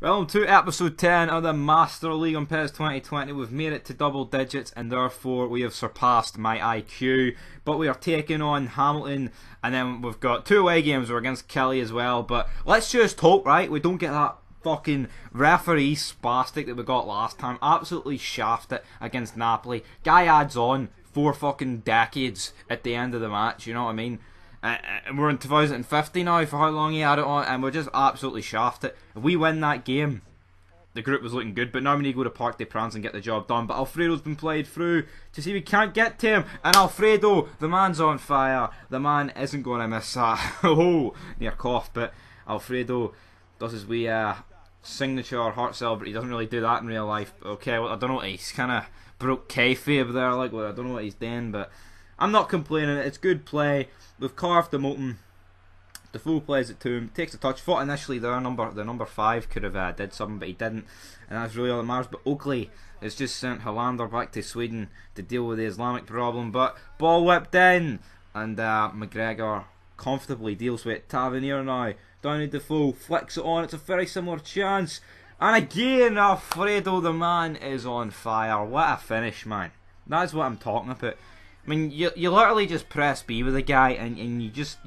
Welcome to episode 10 of the Master League on PES 2020. We've made it to double digits and therefore we have surpassed my IQ. But we are taking on Hamilton and then we've got two away games. We're against Kelly as well. But let's just hope, right, we don't get that fucking referee spastic that we got last time. Absolutely shaft it against Napoli. Guy adds on 4 fucking decades at the end of the match, you know what I mean? And we're in 2050 now for how long he had it on, and we're just absolutely shafted. If we win that game, the group was looking good, but now we need to go to Parc des Princes and get the job done. But Alfredo's been played through to see if we can't get to him, and Alfredo, the man's on fire. The man isn't going to miss that. Oh, near cough, but Alfredo does his wee signature heart cell, but he doesn't really do that in real life. Okay, well, I don't know what he's kind of broke kayfabe there, like, well, I don't know what he's doing, but I'm not complaining. It's good play. We've carved him open. Defoe plays it to him, takes a touch. Thought initially the number 5 could have did something, but he didn't, and that's really all that matters. But Oakley has just sent Hollander back to Sweden to deal with the Islamic problem. But ball whipped in, and McGregor comfortably deals with it. Tavernier now down to Defoe, flicks it on. It's a very similar chance, and again Alfredo, the man, is on fire. What a finish, man! That's what I'm talking about. I mean, you literally just press B with a guy, and you just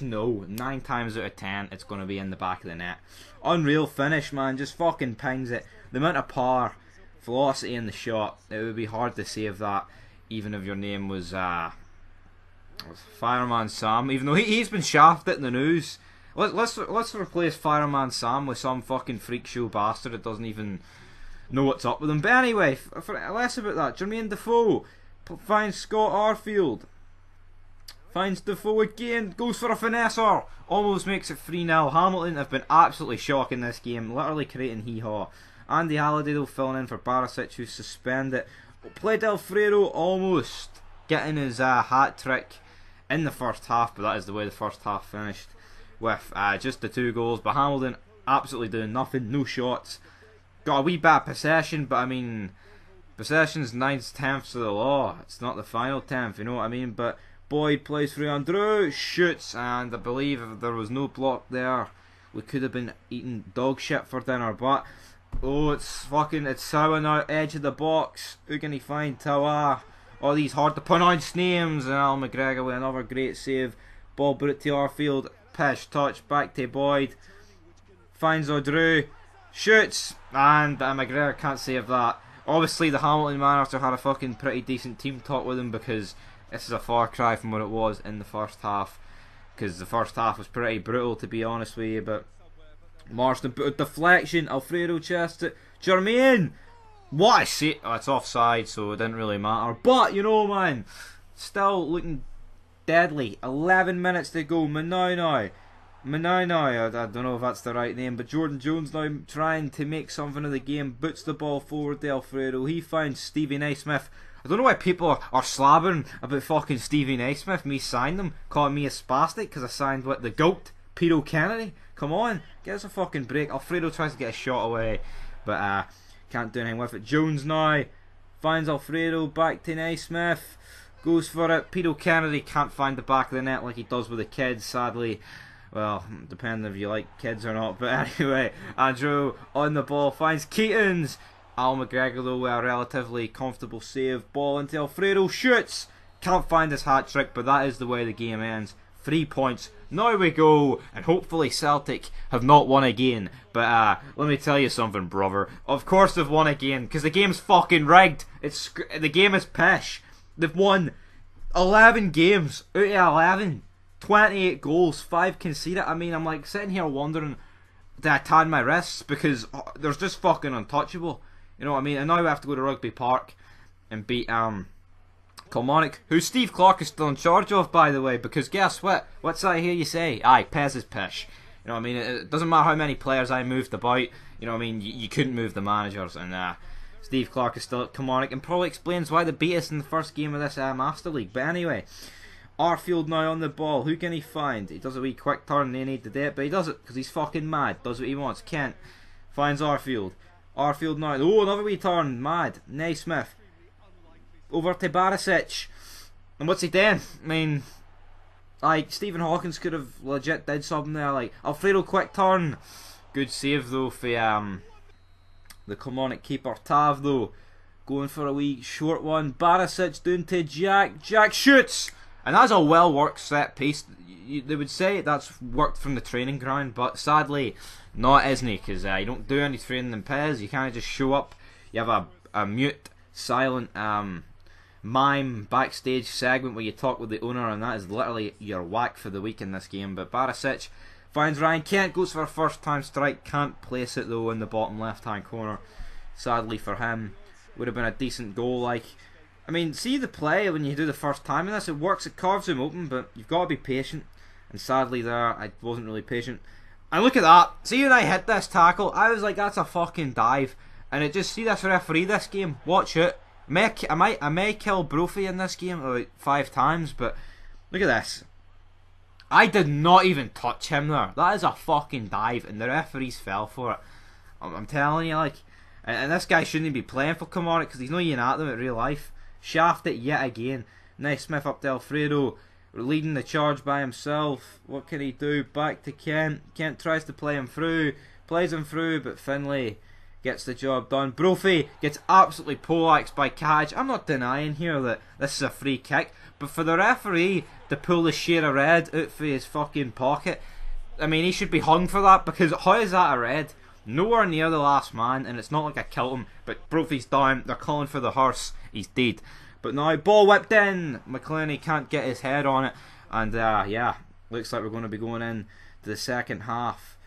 know 9 times out of 10 it's going to be in the back of the net. Unreal finish, man. Just fucking pings it. The amount of power, velocity in the shot. It would be hard to save that, even if your name was Fireman Sam. Even though he's been shafted in the news. Let's replace Fireman Sam with some fucking freak show bastard that doesn't even know what's up with him. But anyway, less about that. Jermaine Defoe finds Scott Arfield, finds Defoe again, goes for a finesser, almost makes it 3-0. Hamilton have been absolutely shocking this game, literally creating hee-haw. Andy Halliday though filling in for Barisic, who's suspended. Played Alfredo almost getting his hat trick in the first half, but that is the way the first half finished, with just the 2 goals. But Hamilton absolutely doing nothing, no shots. Got a wee bit of possession, but I mean, possession's 9/10 of the law. It's not the final 10th, you know what I mean? But Boyd plays through Andrew, shoots, and I believe if there was no block there, we could have been eating dog shit for dinner. But oh, it's Sawa now, edge of the box. Who can he find? Tawa. All these hard to pronounce names, and Al McGregor with another great save. Ball brought to Arfield, pish touch back to Boyd. Finds Audrey, shoots, and McGregor can't save that. Obviously the Hamilton manager had a fucking pretty decent team talk with him, because this is a far cry from what it was in the first half, because the first half was pretty brutal, to be honest with you. But Marston put a deflection, Alfredo chests it, Jermaine, what a see, oh, it's offside so it didn't really matter, but you know, man, still looking deadly. 11 minutes to go. Manaunau, I don't know if that's the right name, but Jordan Jones now trying to make something of the game, boots the ball forward to Alfredo. He finds Stevie Naismith. I don't know why people are slabbering about fucking Stevie Naismith, me signed him, calling me a spastic because I signed with the GOAT, Peter Kennedy. Come on, get us a fucking break. Alfredo tries to get a shot away, but can't do anything with it. Jones now finds Alfredo, back to Naismith, goes for it. Peter Kennedy can't find the back of the net like he does with the kids, sadly. Well, depending if you like kids or not. But anyway, Andrew on the ball finds Keatons. Al McGregor though with a relatively comfortable save. Ball into Alfredo, shoots. Can't find his hat trick, but that is the way the game ends. 3 points. Now we go, and hopefully Celtic have not won again. But let me tell you something, brother. Of course they've won again, because the game's fucking rigged. The game is pish. They've won 11 games out of 11. 28 goals, 5 conceded. I mean, I'm like sitting here wondering, did I tan my wrists? Because they're just fucking untouchable. You know what I mean? And now we have to go to Rugby Park and beat Kilmarnock, who Steve Clarke is still in charge of, by the way. Because guess what? What's that I hear you say? Aye, PES is pish. You know what I mean? It doesn't matter how many players I moved about. You know what I mean? You couldn't move the managers, and Steve Clarke is still at Kilmarnock, and probably explains why they beat us in the first game of this Master League. But anyway, Arfield now on the ball. Who can he find? He does a wee quick turn. They need to do it, but he does it because he's fucking mad. Does what he wants. Kent finds Arfield. Arfield now. Oh, another wee turn. Mad. Naismith over to Barisic. And what's he doing? I mean, like, Stephen Hawkins could have legit did something there. Like, Alfredo quick turn. Good save though for the Kilmarnock keeper. Tav though, going for a wee short one. Barisic doing to Jack. Jack shoots! And that's a well worked set piece. They would say that's worked from the training ground, but sadly not, isn't it? Because you don't do any training in Pez. You kind of just show up. You have a mute, silent mime backstage segment where you talk with the owner, and that is literally your whack for the week in this game. But Barisic finds Ryan Kent, goes for a first time strike, can't place it though in the bottom left hand corner. Sadly for him, would have been a decent goal. Like, I mean, see the play when you do the first time in this, it works, it carves him open, but you've got to be patient. And sadly there, I wasn't really patient. And look at that, see when I hit this tackle, I was like, that's a fucking dive. And it just, see this referee this game, watch it. I may kill Brophy in this game about 5 times, but look at this. I did not even touch him there. That is a fucking dive, and the referees fell for it. I'm telling you, like, and this guy shouldn't be playing for Kilmarnock because he's not even at them in real life. Shaft it yet again. Naismith up to Alfredo, leading the charge by himself. What can he do? Back to Kent. Kent tries to play him through, plays him through, but Finlay gets the job done. Brophy gets absolutely poleaxed by Kaj. I'm not denying here that this is a free kick, but for the referee to pull the share of red out for his fucking pocket, I mean, he should be hung for that, because how is that a red? Nowhere near the last man, and it's not like I killed him, but Brophy's down, they're calling for the hearse, he's dead. But now, ball whipped in, McClenny can't get his head on it, and yeah, looks like we're going to be going in to the second half.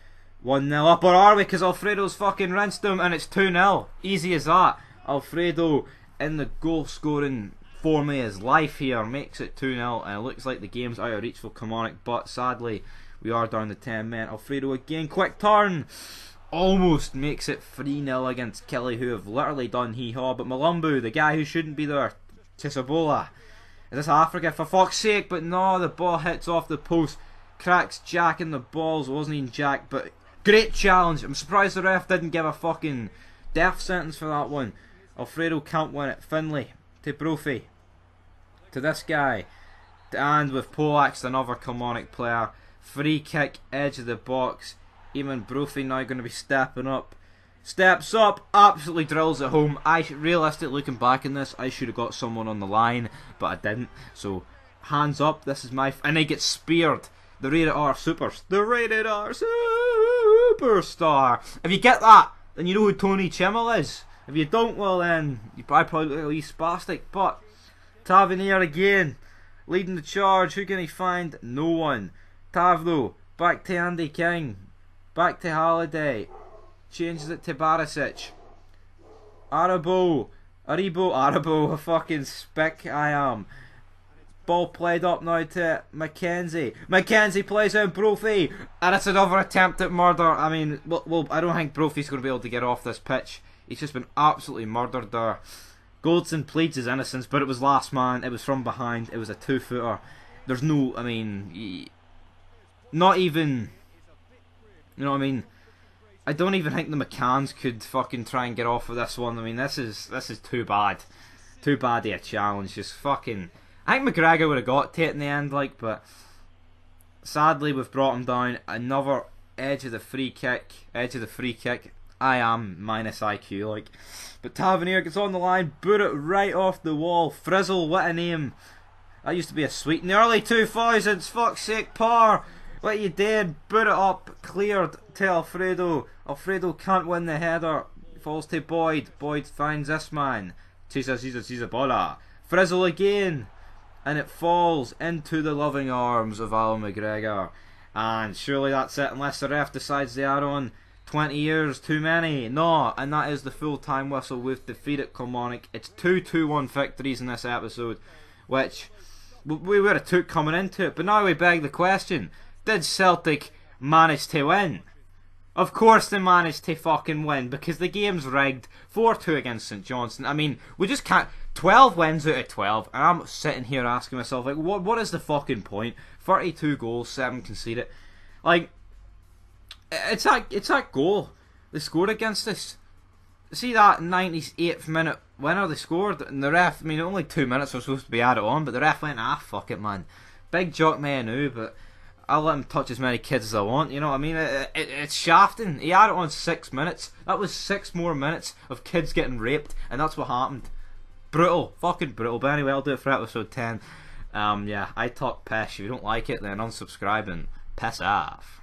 1-0 up, or are we? Because Alfredo's fucking rinsed him, and it's 2-0. Easy as that. Alfredo in the goal scoring form of his life here makes it 2-0, and it looks like the game's out of reach for Kilmarnock, but sadly we are down to 10 men. Alfredo again, quick turn, almost makes it 3-0 against Kelly, who have literally done hee-haw. But Malumbu, the guy who shouldn't be there, Tisabola, is this Africa for fuck's sake? But no, the ball hits off the post, cracks Jack in the balls. It wasn't even Jack, but great challenge. I'm surprised the ref didn't give a fucking death sentence for that one. Alfredo can't win it. Finlay to Brophy, to this guy, and with poleaxed another Kilmarnock player. Free kick, edge of the box. Even Brophy now going to be stepping up. Steps up, absolutely drills it home. Realistically, looking back in this, I should have got someone on the line, but I didn't. So, hands up, this is my... And he gets speared. The Rated R Superstar. If you get that, then you know who Tony Chimmel is. If you don't, well then, you probably look at least spastic. But, Tavernier again, leading the charge. Who can he find? No one. Tav though, back to Andy King. Back to Halliday. Changes it to Barisic. Aribo, a fucking spick I am. Ball played up now to Mackenzie. Mackenzie plays out Brophy, and it's another attempt at murder. I mean, well, I don't think Brophy's going to be able to get off this pitch. He's just been absolutely murdered there. Goldson pleads his innocence, but it was last man. It was from behind. It was a 2-footer. There's no, I mean, not even, you know what I mean? I don't even think the McCanns could fucking try and get off of this one. I mean, this is too bad. Too bad a challenge. Just fucking... I think McGregor would have got to it in the end, like, but sadly we've brought him down. Another edge of the free kick. I am minus IQ, like. But Tavernier gets on the line, boot it right off the wall. Frizzle, what a name. That used to be a sweet in the early 2000s. Fuck's sake, Parr. What you did, boot it up, cleared to Alfredo. Alfredo can't win the header. Falls to Boyd. Boyd finds this man. Bola. Frizzle again. And it falls into the loving arms of Alan McGregor. And surely that's it, unless the ref decides they are on 20 years too many. No, and that is the full-time whistle. We've defeated Kilmarnock. It's 2-2-1 victories in this episode, which we would have took coming into it. But now we beg the question, did Celtic manage to win? Of course they managed to fucking win, because the game's rigged. 4-2 against St Johnstone. I mean, we just can't... 12 wins out of 12, and I'm sitting here asking myself, like, what is the fucking point? 32 goals, 7 conceded. Like, it's that goal they scored against us. See that 98th minute winner they scored, and the ref, I mean, only 2 minutes were supposed to be added on, but the ref went, fuck it, man. Big Jock Mayanu, but I'll let him touch as many kids as I want. You know what I mean? It's shafting. He had it on 6 minutes. That was 6 more minutes of kids getting raped, and that's what happened. Brutal, fucking brutal. But anyway, I'll do it for episode 10. Yeah, I talk piss. If you don't like it, then unsubscribe and piss off.